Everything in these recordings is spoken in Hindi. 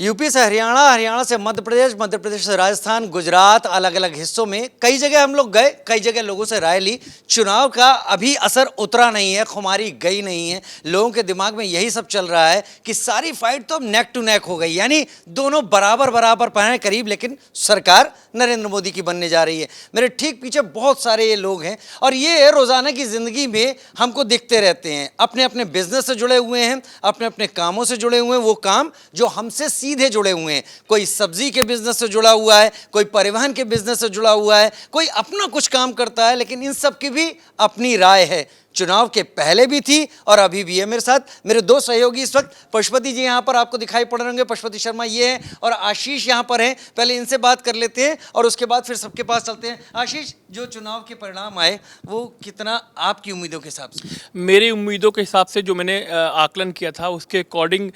यूपी से हरियाणा, हरियाणा से मध्य प्रदेश, मध्य प्रदेश से राजस्थान, गुजरात, अलग अलग हिस्सों में कई जगह हम लोग गए, कई जगह लोगों से राय ली। चुनाव का अभी असर उतरा नहीं है, खुमारी गई नहीं है। लोगों के दिमाग में यही सब चल रहा है कि सारी फाइट तो नेक टू नेक हो गई, यानी दोनों बराबर बराबर पाए करीब, लेकिन सरकार नरेंद्र मोदी की बनने जा रही है। मेरे ठीक पीछे बहुत सारे ये लोग हैं और ये रोजाना की जिंदगी में हमको दिखते रहते हैं। अपने अपने बिजनेस से जुड़े हुए हैं, अपने अपने कामों से जुड़े हुए हैं, वो काम जो हमसे सीधे जुड़े हुए हैं। कोई सब्जी के बिजनेस से जुड़ा हुआ है, कोई परिवहन के बिजनेस से जुड़ा हुआ है, कोई अपना कुछ काम करता है, लेकिन इन सब की भी अपनी राय है। चुनाव के पहले भी थी और अभी भी है। मेरे साथ मेरे दो सहयोगी इस वक्त, पशुपति जी यहाँ पर आपको दिखाई पड़ रहे होंगे, पशुपति शर्मा ये हैं और आशीष यहाँ पर हैं। पहले इनसे बात कर लेते हैं और उसके बाद फिर सबके पास चलते हैं। आशीष, जो चुनाव के परिणाम आए वो कितना आपकी उम्मीदों के हिसाब से? मेरी उम्मीदों के हिसाब से जो मैंने आकलन किया था उसके अकॉर्डिंग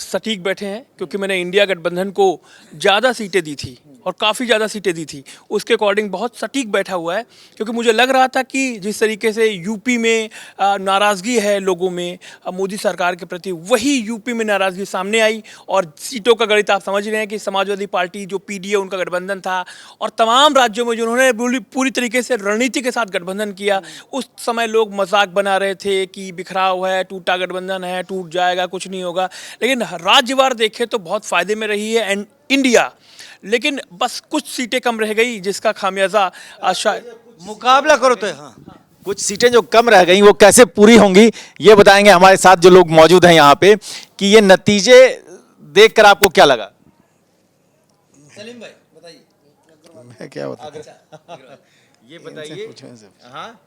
सटीक बैठे हैं, क्योंकि मैंने इंडिया गठबंधन को ज़्यादा सीटें दी थी और काफ़ी ज़्यादा सीटें दी थी। उसके अकॉर्डिंग बहुत सटीक बैठा हुआ है, क्योंकि मुझे लग रहा था कि जिस तरीके से यूपी में नाराज़गी है लोगों में मोदी सरकार के प्रति, वही यूपी में नाराज़गी सामने आई। और सीटों का गणित आप समझ रहे हैं कि समाजवादी पार्टी जो पीडीए उनका गठबंधन था और तमाम राज्यों में जिन्होंने पूरी तरीके से रणनीति के साथ गठबंधन किया, उस समय लोग मजाक बना रहे थे कि बिखराव है, टूटा गठबंधन है, टूट जाएगा, कुछ नहीं होगा। लेकिन राज्यवार देखें तो बहुत फ़ायदे में रही है इंडिया, लेकिन बस कुछ सीटें कम रह गई जिसका खामियाजा शायद मुकाबला करो तो। हाँ, कुछ सीटें जो कम रह गई वो कैसे पूरी होंगी ये बताएंगे हमारे साथ जो लोग मौजूद हैं यहाँ पे, कि ये नतीजे देखकर आपको क्या लगा? सलीम भाई बताइए। मैं क्या बता ये बताइए। हाँ,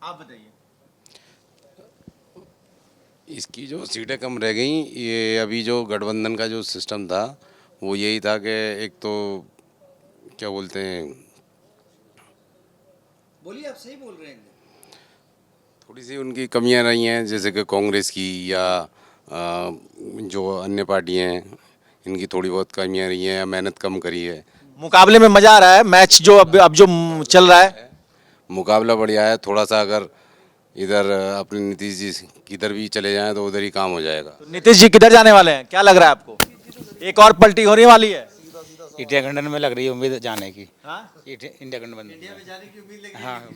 आप बताइए। इसकी जो सीटें कम रह गई, ये अभी जो गठबंधन का जो सिस्टम था वो यही था कि एक तो क्या बोलते हैं, बोलिए, आप सही बोल रहे हैं। थोड़ी सी उनकी कमियां रही हैं, जैसे कि कांग्रेस की या जो अन्य पार्टियां हैं इनकी थोड़ी बहुत कमियां रही हैं या मेहनत कम करी है। मुकाबले में मजा आ रहा है, मैच जो अब जो चल रहा है, मुकाबला बढ़िया है। थोड़ा सा अगर इधर अपने नीतीश जी किधर भी चले जाएं तो उधर ही काम हो जाएगा। तो नीतीश जी किधर जाने वाले हैं, क्या लग रहा है आपको? एक और पलटी होने वाली है? इंडिया गठबंधन में लग रही है उम्मीद जाने की। हाँ? इंडिया गठबंधन में जाने की उम्मीद लगी। हाँ,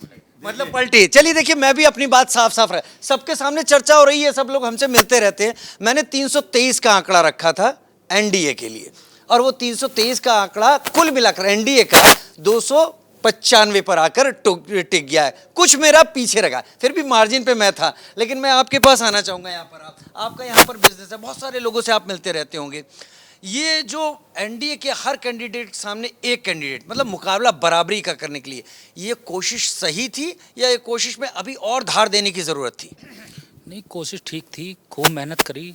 मतलब पलटी। चलिए देखिए, मैं भी अपनी बात साफ साफ रहा, सबके सामने चर्चा हो रही है, सब लोग हमसे मिलते रहते हैं। मैंने 323 का आंकड़ा रखा था एनडीए के लिए, और वो 323 का आंकड़ा कुल मिलाकर एनडीए का 295 पर आकर टिक गया है। कुछ मेरा पीछे रखा, फिर भी मार्जिन पे मैं था। लेकिन मैं आपके पास आना चाहूंगा। यहाँ पर आपका यहाँ पर बिजनेस है, बहुत सारे लोगों से आप मिलते रहते होंगे। ये जो एनडीए के हर कैंडिडेट के सामने एक कैंडिडेट, मतलब मुकाबला बराबरी का करने के लिए, ये कोशिश सही थी या ये कोशिश में अभी और धार देने की ज़रूरत थी? नहीं, कोशिश ठीक थी, खूब मेहनत करी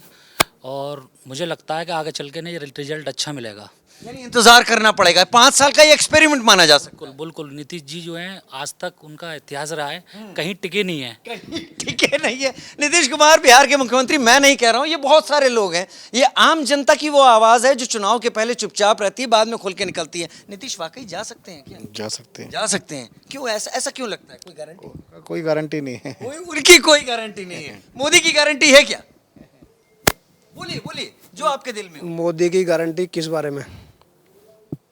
और मुझे लगता है कि आगे चल के ना ये रिजल्ट अच्छा मिलेगा। यानी इंतजार करना पड़ेगा, 5 साल का ये एक्सपेरिमेंट माना जा सकता है। बिल्कुल। नीतीश जी जो हैं, आज तक उनका इतिहास रहा है, कहीं टिके नहीं है। ठीक है, नहीं है। नीतीश कुमार बिहार के मुख्यमंत्री, मैं नहीं कह रहा हूं, ये बहुत सारे लोग हैं। ये आम जनता की वो आवाज है जो चुनाव के पहले चुपचाप रहती है, बाद में खुल के निकलती है। नीतीश वाकई जा सकते हैं क्या? जा सकते हैं। जा सकते हैं। क्यों ऐसा क्यों लगता है? कोई गारंटी? कोई गारंटी नहीं है। उनकी कोई गारंटी नहीं है। मोदी की गारंटी है क्या? बोलिए बोलिए, जो आपके दिल में हो। मोदी की गारंटी किस बारे में?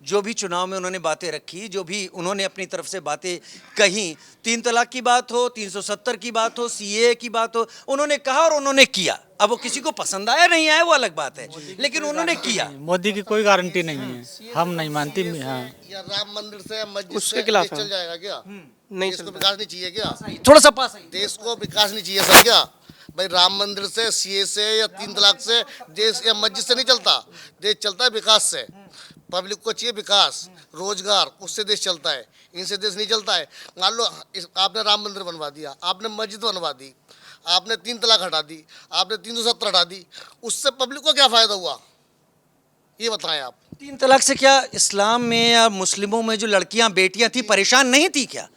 जो भी चुनाव में उन्होंने बातें रखी, जो भी उन्होंने अपनी तरफ से बातें कही, 3 तलाक की बात हो, 370 की बात हो, सीए की बात हो, उन्होंने कहा और उन्होंने किया। अब वो किसी को पसंद आया नहीं आया वो अलग बात है, लेकिन उन्होंने किया। मोदी की कोई गारंटी नहीं है, हम नहीं मानती। हाँ, या राम मंदिर से मस्जिद उसके से खिलाफ देश चल जाएगा क्या? नहीं देश को विकास नहीं चाहिए क्या? थोड़ा सा पास आइए। देश को विकास नहीं चाहिए सर क्या? भाई राम मंदिर से, सीए से या 3 तलाक से देश या मस्जिद से नहीं चलता। देश चलता है विकास से। पब्लिक को चाहिए विकास, रोजगार, उससे देश चलता है, इनसे देश नहीं चलता है। मान लो आपने राम मंदिर बनवा दिया, आपने मस्जिद बनवा दी, आपने 3 तलाक हटा दी, आपने 370 हटा दी, उससे पब्लिक को क्या फायदा हुआ ये बताएं आप। 3 तलाक से क्या इस्लाम में या मुस्लिमों में जो लड़कियां बेटियां थी परेशान नहीं थी क्या?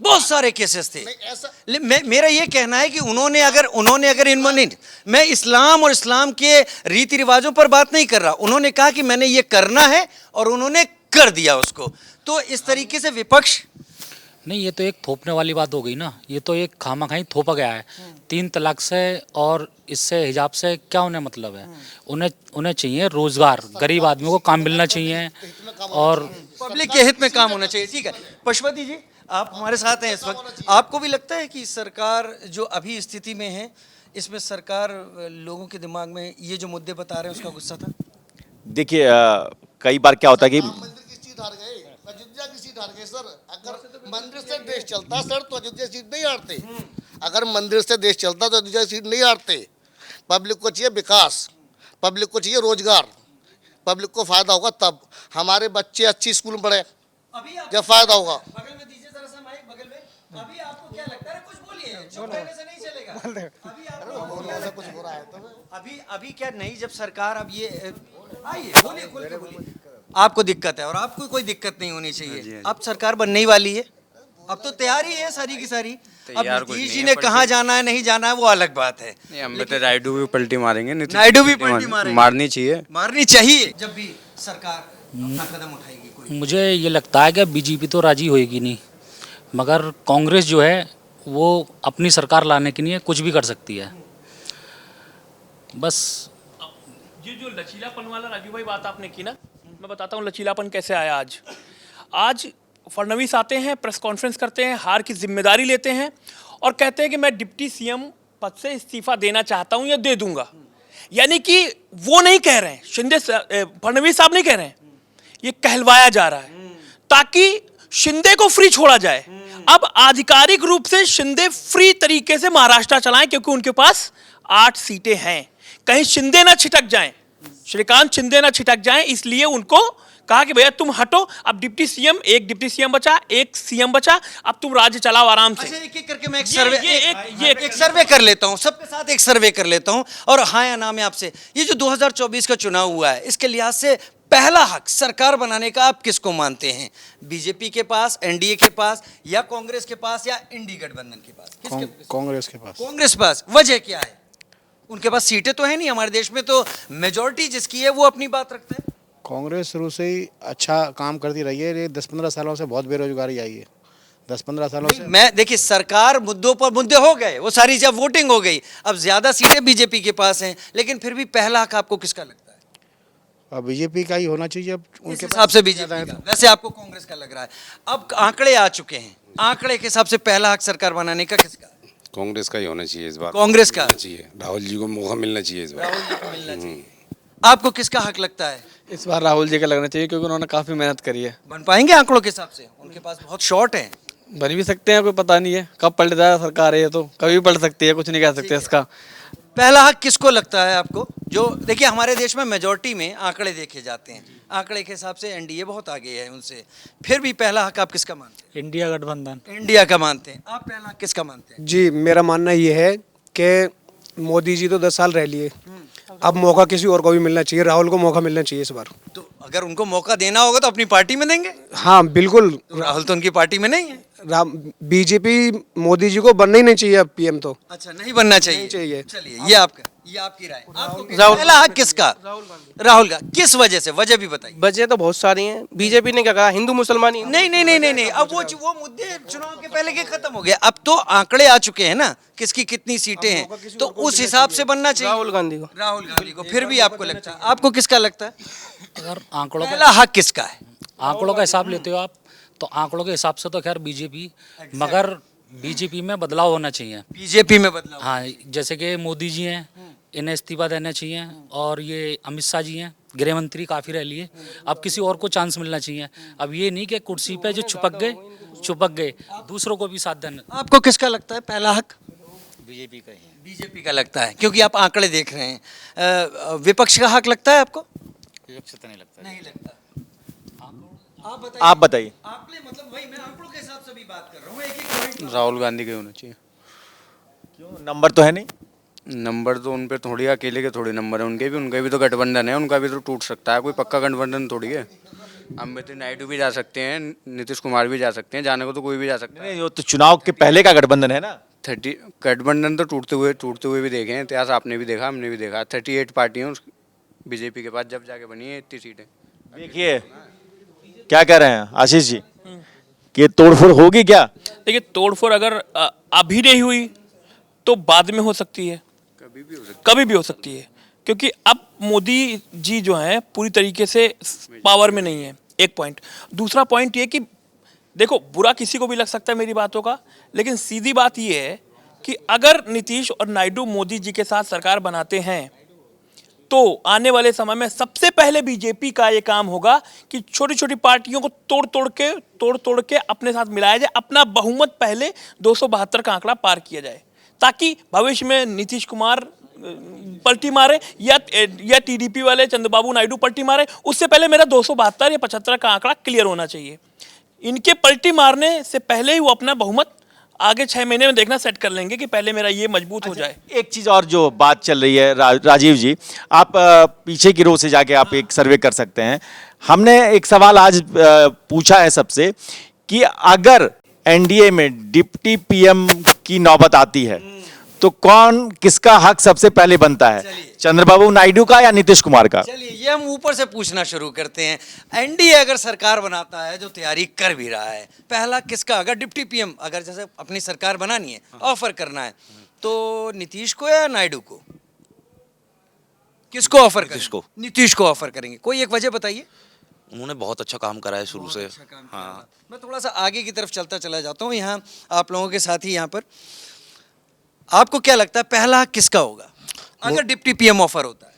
बहुत सारे केसेस थे। मेरा ये कहना है कि उन्होंने अगर इन्होंने, मैं इस्लाम और इस्लाम के रीति रिवाजों पर बात नहीं कर रहा, उन्होंने कहा कि मैंने ये करना है और उन्होंने कर दिया उसको। तो इस तरीके से विपक्ष नहीं, ये तो एक थोपने वाली बात हो गई ना। ये तो एक खामाखाई थोपा गया है 3 तलाक से, और इससे हिजाब से क्या उन्हें मतलब है। उन्हें उन्हें चाहिए रोजगार, गरीब आदमियों को काम मिलना चाहिए। और पब्लिक के हित में काम होना चाहिए। ठीक है, पशुपति जी आप हमारे साथ हैं इस वक्त, आपको भी लगता है कि सरकार जो अभी स्थिति में है इसमें सरकार लोगों के दिमाग में ये जो मुद्दे बता रहे हैं उसका गुस्सा था? देखिए कई बार क्या होता है कि राम मंदिर की सीट हार गए, अयोध्या की सीट हार गए सर। अगर मंदिर से देश चलता सर तो अयोध्या सीट नहीं हारते। अगर मंदिर से देश चलता तो अयोध्या सीट नहीं हारते। पब्लिक को चाहिए विकास, पब्लिक को चाहिए रोजगार, पब्लिक को फायदा होगा तब हमारे बच्चे अच्छी स्कूल में पढ़े, अभी आप जब फायदा होगा। बगल में दीजिए जरा सा माइक, बगल में। अभी आपको क्या लगता है? कुछ बोलिए, चुप रहने से नहीं चलेगा। अभी आपको क्या लगता कुछ है? हो रहा है तो अभी क्या नहीं, जब सरकार अब ये आइए बोलिए, खोल के बोलिए। आपको दिक्कत है और आपको कोई दिक्कत नहीं होनी चाहिए। अब सरकार बनने ही वाली है, अब तो तैयारी है सारी की सारी। अब नीतीश जी ने कहाँ जाना है नहीं जाना है वो अलग बात है। नहीं, हम तो नायडू भी पलटी मारेंगे, नीतीश नायडू भी पलटी मारेंगे। मारनी चाहिए। मारनी चाहिए जब भी सरकार अपना कदम उठाएगी कोई। मुझे ये लगता है कि बीजेपी तो राजी होएगी नहीं, मगर कांग्रेस जो है वो अपनी सरकार लाने के लिए कुछ भी कर सकती है। बस ये जो लचीलापन वाला राजू भाई बात आपने की ना, मैं बताता हूँ लचीलापन कैसे आया आज। आज फडणवीस आते हैं, प्रेस कॉन्फ्रेंस करते हैं, हार की जिम्मेदारी लेते हैं और कहते हैं कि मैं डिप्टी सीएम पद से इस्तीफा देना चाहता हूँ या दे दूंगा। यानी कि वो नहीं कह रहे हैं, फडणवीस साहब नहीं कह रहे हैं, ये कहलवाया जा रहा है ताकि शिंदे को फ्री छोड़ा जाए। अब आधिकारिक रूप से शिंदे फ्री तरीके से महाराष्ट्र चलाएं क्योंकि उनके पास 8 सीटें हैं, कहीं शिंदे ना छिटक जाएं, श्रीकांत शिंदे ना छिटक जाएं, इसलिए उनको कहा कि भैया तुम हटो। अब डिप्टी सीएम, एक डिप्टी सीएम बचा, एक सीएम बचा, अब तुम राज्य चलाओ आराम से। अच्छा, एक एक करके मैं एक ये एक सर्वे कर लेता हूँ, सबके साथ एक सर्वे कर लेता हूँ। और हाँ या ना में आपसे, ये जो 2024 का चुनाव हुआ है इसके लिहाज से पहला हक सरकार बनाने का आप किसको मानते हैं? बीजेपी के पास, एनडीए के पास, या कांग्रेस के पास, या इंडी गठबंधन के पास? कांग्रेस के पास। कांग्रेस पास। वजह क्या है? उनके पास सीटें तो है नहीं, हमारे देश में तो मेजोरिटी जिसकी है वो अपनी बात रखता है। कांग्रेस शुरू से ही अच्छा काम करती रही है। ये 10-15 सालों से बहुत बेरोजगारी आई है। 10-15 सालों से मैं देखिए, सरकार मुद्दों पर मुद्दे हो गए, वो सारी जब वोटिंग हो गई, अब ज्यादा सीटें बीजेपी के पास हैं, लेकिन फिर भी पहला हक आपको किसका लगता है? अब बीजेपी का ही होना चाहिए। अब इस उनके हिसाब से बीजेपी का, वैसे आपको कांग्रेस का लग रहा है। अब आंकड़े आ चुके हैं, आंकड़े के हिसाब से पहला हक सरकार बनाने का किसका? कांग्रेस का ही होना चाहिए इस बार। कांग्रेस का होना चाहिए, राहुल जी को मौका मिलना चाहिए इस बार। राहुल जी को मिलना चाहिए। आपको किसका हक लगता है? इस बार राहुल जी का लगना चाहिए क्योंकि उन्होंने काफ़ी मेहनत करी है। बन पाएंगे आंकड़ों के हिसाब से? उनके पास बहुत शॉर्ट है। बन भी सकते हैं, कोई पता नहीं है कब पलट जाए सरकार है, ये तो कभी पलट सकती है, कुछ नहीं कह सकते इसका। पहला हक किसको लगता है आपको? जो देखिए हमारे देश में मेजॉरिटी में आंकड़े देखे जाते हैं, आंकड़े के हिसाब से एनडीए बहुत आगे है उनसे, फिर भी पहला हक आप किसका मानते इंडिया गठबंधन। हैं? इंडिया का मानते हैं। आप पहला हक किसका मानते हैं? जी, मेरा मानना ये है कि मोदी जी तो 10 साल रह लिए, अब मौका किसी और को भी मिलना चाहिए। राहुल को मौका मिलना चाहिए इस बार। तो अगर उनको मौका देना होगा तो अपनी पार्टी में देंगे। हाँ बिल्कुल। तो राहुल तो उनकी पार्टी में नहीं है। बीजेपी मोदी जी को बनना ही नहीं चाहिए अब पीएम तो। अच्छा, नहीं बनना चाहिए। नहीं चाहिए। चलिए, ये आपकी राय। आपको पहला हक किसका? राहुल का। किस वजह से? वजह भी बताइए। वजह तो बहुत सारी हैं। बीजेपी ने क्या कहा, हिंदू मुसलमान ही। नहीं नहीं नहीं नहीं नहीं, अब वो मुद्दे चुनाव के पहले के खत्म हो गए। अब तो आंकड़े आ चुके हैं ना, किसकी कितनी सीटें हैं, तो उस हिसाब से बनना चाहिए। राहुल गांधी को। राहुल गांधी को। फिर भी आपको लगता है? आपको किसका लगता है? अगर आंकड़ों पहला हक किसका है? आंकड़ों का हिसाब लेते हो आप, तो आंकड़ों के हिसाब से तो खैर बीजेपी, मगर बीजेपी में बदलाव होना चाहिए। बीजेपी में बदलाव। हाँ, जैसे कि मोदी जी हैं, इन्हें इस्तीफा देना चाहिए, और ये अमित शाह जी हैं, गृह मंत्री काफ़ी रह लिए, अब किसी और को चांस मिलना चाहिए। अब ये नहीं कि कुर्सी पे जो चुपक गए, दूसरों को भी साथ देना। आपको किसका लगता है पहला हक? बीजेपी का ही है। बीजेपी का लगता है, क्योंकि आप आंकड़े देख रहे हैं। विपक्ष का हक लगता है आपको? विपक्ष तो नहीं लगता। नहीं लगता। आप बताइए। आपने मतलब वही, मैं आंकड़ों के हिसाब से भी बात कर रहा हूँ, एक एक पॉइंट। राहुल गांधी के होना चाहिए। क्यों? नंबर तो है नहीं। नंबर तो उन पे थोड़ी, अकेले के थोड़ी नंबर है, उनके भी तो गठबंधन है, उनका भी तो टूट सकता है, कोई पक्का गठबंधन थोड़ी है। अम्बेडकर नायडू भी जा सकते हैं, नीतीश कुमार भी जा सकते हैं, जाने को तो कोई भी जा सकता है। नहीं, वो तो चुनाव के पहले का गठबंधन है ना। 30 गठबंधन तो टूटते हुए भी देखे हैं, इतिहास आपने भी देखा, हमने भी देखा। 38 पार्टियाँ बीजेपी के पास जब जाके बनी है इतनी सीटें। देखिए क्या कह रहे हैं आशीष जी, कि तोड़फोड़ होगी क्या? देखिए, तोड़फोड़ अगर अभी नहीं हुई तो बाद में हो सकती है, कभी भी हो सकती है, क्योंकि अब मोदी जी जो हैं पूरी तरीके से पावर में नहीं है, एक पॉइंट। दूसरा पॉइंट ये कि देखो, बुरा किसी को भी लग सकता है मेरी बातों का, लेकिन सीधी बात ये है कि अगर नीतीश और नायडू मोदी जी के साथ सरकार बनाते हैं तो आने वाले समय में सबसे पहले बीजेपी का ये काम होगा कि छोटी छोटी पार्टियों को तोड़ तोड़ के अपने साथ मिलाया जाए, अपना बहुमत पहले 272 का आंकड़ा पार किया जाए, ताकि भविष्य में नीतीश कुमार पलटी मारे या टीडीपी वाले चंद्रबाबू नायडू पलटी मारे, उससे पहले मेरा 272 या 75 का आंकड़ा क्लियर होना चाहिए। इनके पलटी मारने से पहले ही वो अपना बहुमत आगे 6 महीने में देखना सेट कर लेंगे कि पहले मेरा ये मजबूत हो जाए। एक चीज और जो बात चल रही है राजीव जी, आप पीछे की रो से जाके आप एक सर्वे कर सकते हैं। हमने एक सवाल आज पूछा है सबसे कि अगर एनडीए में डिप्टी पीएम की नौबत आती है तो कौन किसका हक सबसे पहले बनता है, चंद्रबाबू नायडू का या नीतीश कुमार का? चलिए ये हम ऊपर से पूछना शुरू करते हैं। एनडीए अगर सरकार बनाता है, जो तैयारी कर भी रहा है, पहला किसका, अगर डिप्टी पीएम अगर जैसे अपनी सरकार बनानी है, ऑफर करना है, तो नीतीश को या नायडू को? किसको ऑफर करेंगे? नीतीश को ऑफर करेंगे। कोई एक वजह बताइए। उन्होंने बहुत अच्छा काम करा है शुरू से। हाँ, मैं थोड़ा सा आगे की तरफ चलता चला जाता हूँ, यहाँ आप लोगों के साथ ही यहाँ पर आपको क्या लगता है पहला किसका होगा अगर डिप्टी पीएम ऑफर होता है?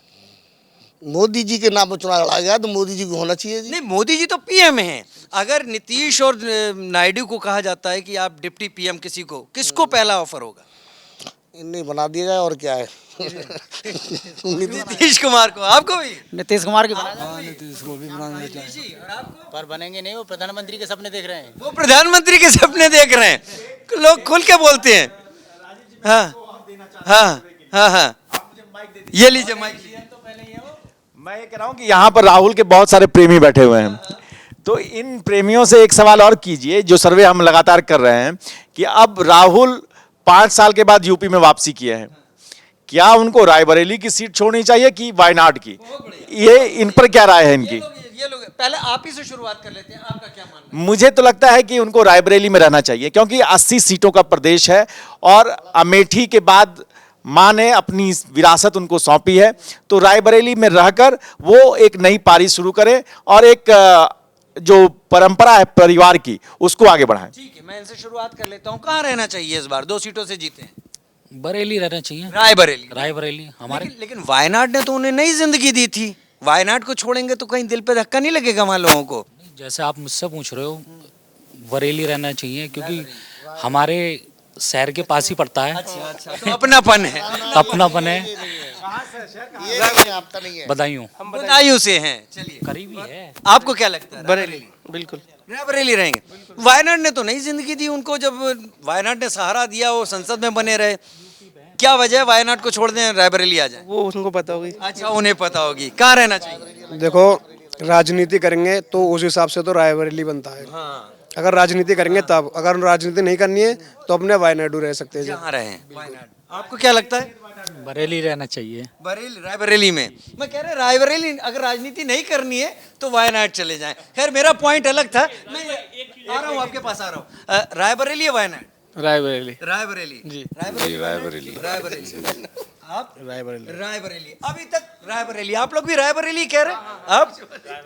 मोदी जी के नाम पर चुनाव लड़ा गया तो मोदी जी को होना चाहिए जी। नहीं, मोदी जी तो पीएम हैं। अगर नीतीश और नायडू को कहा जाता है कि आप डिप्टी पीएम किसी को, किसको पहला ऑफर होगा? इन्हें बना दिया जाए और क्या है। नीतीश कुमार को। आपको भी? नीतीश कुमार की नीतीश को भी बनाना चाहिए, पर बनेंगे नहीं, वो प्रधानमंत्री के सपने देख रहे हैं। वो प्रधानमंत्री के सपने देख रहे हैं, लोग खुल के बोलते हैं। हाँ हाँ हाँ हाँ, ये लीजिए माइक। मैं ये कह रहा हूं कि यहाँ पर राहुल के बहुत सारे प्रेमी बैठे हुए हैं, तो इन प्रेमियों से एक सवाल और कीजिए, जो सर्वे हम लगातार कर रहे हैं कि अब राहुल 5 साल के बाद यूपी में वापसी किए हैं, क्या उनको रायबरेली की सीट छोड़नी चाहिए कि वायनाड की? ये इन पर क्या राय है इनकी? ये लोग पहले आप ही से शुरुआत कर लेते हैं, आपका क्या मानना है? मुझे तो लगता है कि उनको रायबरेली में रहना चाहिए, क्योंकि 80 सीटों का प्रदेश है और अमेठी के बाद मां ने अपनी विरासत उनको सौंपी है, तो रायबरेली में रहकर वो एक नई पारी शुरू करें और एक जो परंपरा है परिवार की उसको आगे बढ़ाएं। ठीक है, मैं इनसे शुरुआत कर लेता हूँ। कहाँ रहना चाहिए इस बार? 2 सीटों से जीते हैं। बरेली रहना चाहिए, रायबरेली। रायबरेली हमारे। लेकिन वायनाड ने तो उन्हें नई जिंदगी दी थी। वायनाड को छोड़ेंगे तो कहीं दिल पे धक्का नहीं लगेगा वहां लोगों को? जैसे आप मुझसे पूछ रहे हो, बरेली रहना चाहिए क्योंकि हमारे शहर के पास ही पड़ता है। अच्छा, तो अपनापन है। अपनापन है। ये नहीं आपका नहीं है। बधाइयों, हम बदायूं से हैं। चलिए, करीबी है। आपको क्या लगता है? बरेली बिल्कुल। रायबरेली रहेंगे। वायनाड ने तो नई जिंदगी दी उनको, जब वायनाड ने सहारा दिया, वो संसद में बने रहे। क्या वजह है वायनाड को छोड़ दें, रायबरेली आ जाए? वो उनको पता होगी। अच्छा, उन्हें पता होगी। कहाँ रहना चाहिए? देखो, राजनीति करेंगे तो उस हिसाब से तो रायबरेली बनता है। हाँ, अगर राजनीति करेंगे तब, अगर राजनीति नहीं करनी है तो अपने वायनाडू रह सकते हैं। जहाँ रहे वायनाड। आपको क्या लगता है? बरेली रहना चाहिए। बरेली, रायबरेली में। मैं कह रहा रायबरेली अगर राजनीति नहीं करनी है तो वायनाड चले जाएं। खैर, मेरा पॉइंट अलग था। मैं आ रहा हूँ, आपके पास आ रहा हूँ। रायबरेली या वायनाड? रायबरेली। रायबरेली जी। रायबरेली। आप? रायबरेली। रायबरेली। अभी तक रायबरेली। आप लोग भी रायबरेली कह रहे हैं? आप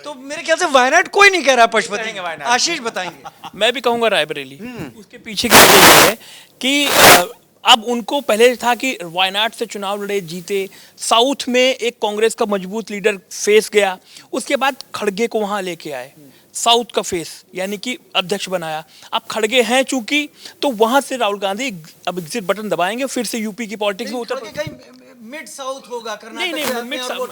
तो मेरे ख्याल से वायनाड कोई नहीं कह रहा। पशुपति, आशीष बताएंगे। मैं भी कहूँगा रायबरेली। उसके पीछे की वजह ये है कि अब उनको पहले था कि वायनाड से चुनाव लड़े, जीते, साउथ में एक कांग्रेस का मजबूत लीडर फेस गया, उसके बाद खड़गे को वहाँ लेके आए, साउथ का फेस यानी कि अध्यक्ष बनाया। अब खड़गे हैं चूंकि, तो वहां से राहुल गांधी अब एग्जिट बटन दबाएंगे, फिर से यूपी की पॉलिटिक्स में उतर। मिड साउथ होगा, नहीं नहीं, मिड साउथ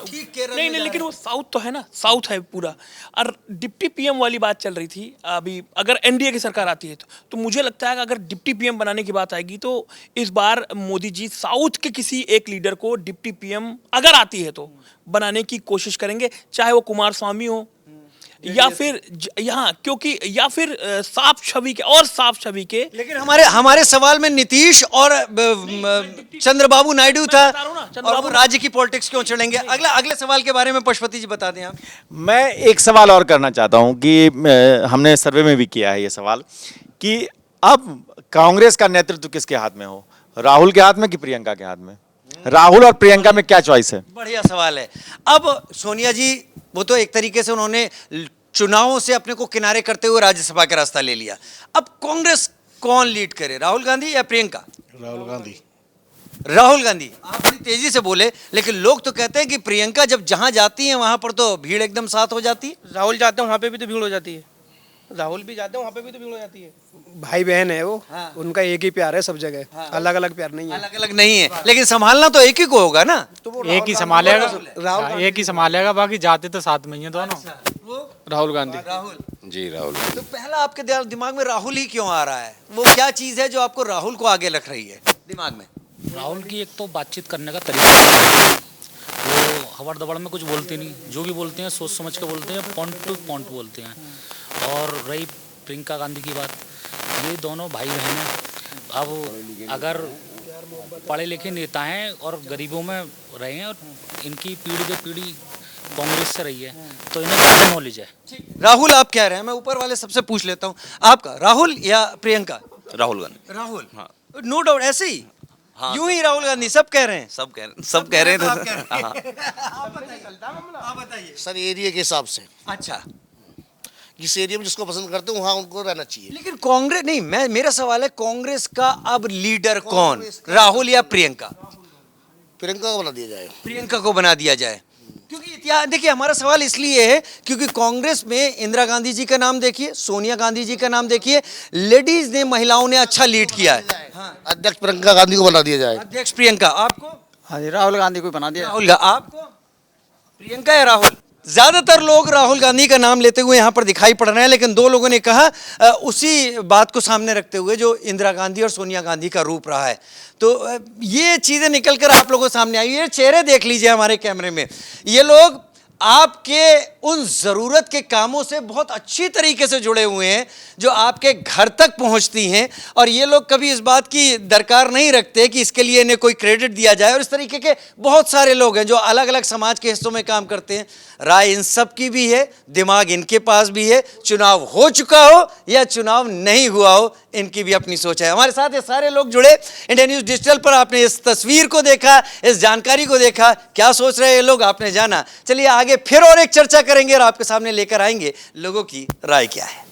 नहीं नहीं, लेकिन वो साउथ तो है ना, साउथ है पूरा। और डिप्टी पीएम वाली बात चल रही थी अभी, अगर एनडीए की सरकार आती है तो मुझे लगता है कि अगर डिप्टी पीएम बनाने की बात आएगी तो इस बार मोदी जी साउथ के किसी एक लीडर को डिप्टी पीएम अगर आती है तो बनाने की कोशिश करेंगे, चाहे वो कुमार स्वामी हो या फिर यहाँ क्योंकि या फिर साफ छवि के और साफ छवि के। लेकिन हमारे सवाल में नीतीश और चंद्रबाबू नायडू था, और वो राज्य की पॉलिटिक्स क्यों चढ़ेंगे? अगले सवाल के बारे में पशुपति जी बता दें आप। मैं एक सवाल और करना चाहता हूं कि हमने सर्वे में भी किया है ये सवाल कि अब कांग्रेस का नेतृत्व किसके हाथ में हो, राहुल के हाथ में कि प्रियंका के हाथ में? राहुल और प्रियंका में क्या चॉइस है? बढ़िया सवाल है। अब सोनिया जी वो तो एक तरीके से उन्होंने चुनावों से अपने को किनारे करते हुए राज्यसभा का रास्ता ले लिया। अब कांग्रेस कौन लीड करे, राहुल गांधी या प्रियंका? राहुल गांधी। राहुल गांधी। आप बड़ी तेजी से बोले, लेकिन लोग तो कहते हैं कि प्रियंका जब जहां जाती है वहां पर तो भीड़ एकदम साथ हो जाती है। राहुल जाते हैं वहाँ पे भी तो भीड़ हो जाती है, राहुल भी जाते हैं वहाँ पे भी तो भीड़ हो जाती है। भाई बहन है वो, हाँ। उनका एक ही प्यार है सब जगह, अलग अलग प्यार नहीं है। अलग अलग नहीं है, लेकिन संभालना तो एक ही को होगा ना। एक ही संभालेगा, एक ही संभालेगा, बाकी जाते तो साथ में ही है दोनों। राहुल गांधी। राहुल जी राहुल। तो पहला आपके दिमाग में राहुल ही क्यों आ रहा है? वो क्या चीज है जो आपको राहुल को आगे रख रही है दिमाग में? राहुल की एक तो बातचीत करने का तरीका, वो हवड़ दबड़ में कुछ बोलते नहीं, जो भी बोलते हैं सोच समझ के बोलते हैं, पॉइंट टू पॉइंट बोलते हैं। और रही प्रियंका गांधी की बात, ये दोनों भाई बहन हैं। अब अगर पढ़े लिखे नेता हैं और गरीबों में रहे हैं और इनकी पीढ़ी दर पीढ़ी कांग्रेस से रही है, तो इन्हें ज़्यादा नॉलेज है। राहुल आप कह रहे हैं, मैं ऊपर वाले सबसे पूछ लेता हूँ, आपका राहुल या प्रियंका? राहुल गांधी। राहुल। हाँ। नो डाउट, ऐसे ही हाँ। यूं ही राहुल गांधी सब कह रहे हैं। सब कह रहे थे। आप बताइए। सर एरिया के हिसाब से, अच्छा, जिस एरिया में जिसको पसंद करते हैं वहाँ उनको रहना चाहिए। लेकिन कांग्रेस नहीं, मेरा सवाल है कांग्रेस का अब लीडर कौन, राहुल या प्रियंका? प्रियंका को बना दिया जाए। प्रियंका को बना दिया जाए, क्योंकि इतिहास देखिए, हमारा सवाल इसलिए है क्योंकि कांग्रेस में इंदिरा गांधी जी का नाम देखिए, सोनिया गांधी जी का नाम देखिए, लेडीज ने, महिलाओं ने अच्छा लीड किया है। हाँ। अध्यक्ष प्रियंका गांधी को बना दिया जाए। अध्यक्ष प्रियंका। आपको? हाँ जी, राहुल गांधी को बना दिया। राहुल। आपको? प्रियंका या राहुल? ज्यादातर लोग राहुल गांधी का नाम लेते हुए यहाँ पर दिखाई पड़ रहे हैं, लेकिन दो लोगों ने कहा उसी बात को सामने रखते हुए जो इंदिरा गांधी और सोनिया गांधी का रूप रहा है। तो ये चीजें निकलकर आप लोगों के सामने आई। ये चेहरे देख लीजिए हमारे कैमरे में, ये लोग आपके उन ज़रूरत के कामों से बहुत अच्छी तरीके से जुड़े हुए हैं जो आपके घर तक पहुंचती हैं, और ये लोग कभी इस बात की दरकार नहीं रखते कि इसके लिए इन्हें कोई क्रेडिट दिया जाए। और इस तरीके के बहुत सारे लोग हैं जो अलग अलग समाज के हिस्सों में काम करते हैं। राय इन सब की भी है, दिमाग इनके पास भी है, चुनाव हो चुका हो या चुनाव नहीं हुआ हो, इनकी भी अपनी सोच है। हमारे साथ ये सारे लोग जुड़े इंडिया न्यूज़ डिजिटल पर। आपने इस तस्वीर को देखा, इस जानकारी को देखा, क्या सोच रहे हैं ये लोग आपने जाना। चलिए आगे फिर और एक चर्चा करेंगे और आपके सामने लेकर आएंगे लोगों की राय क्या है।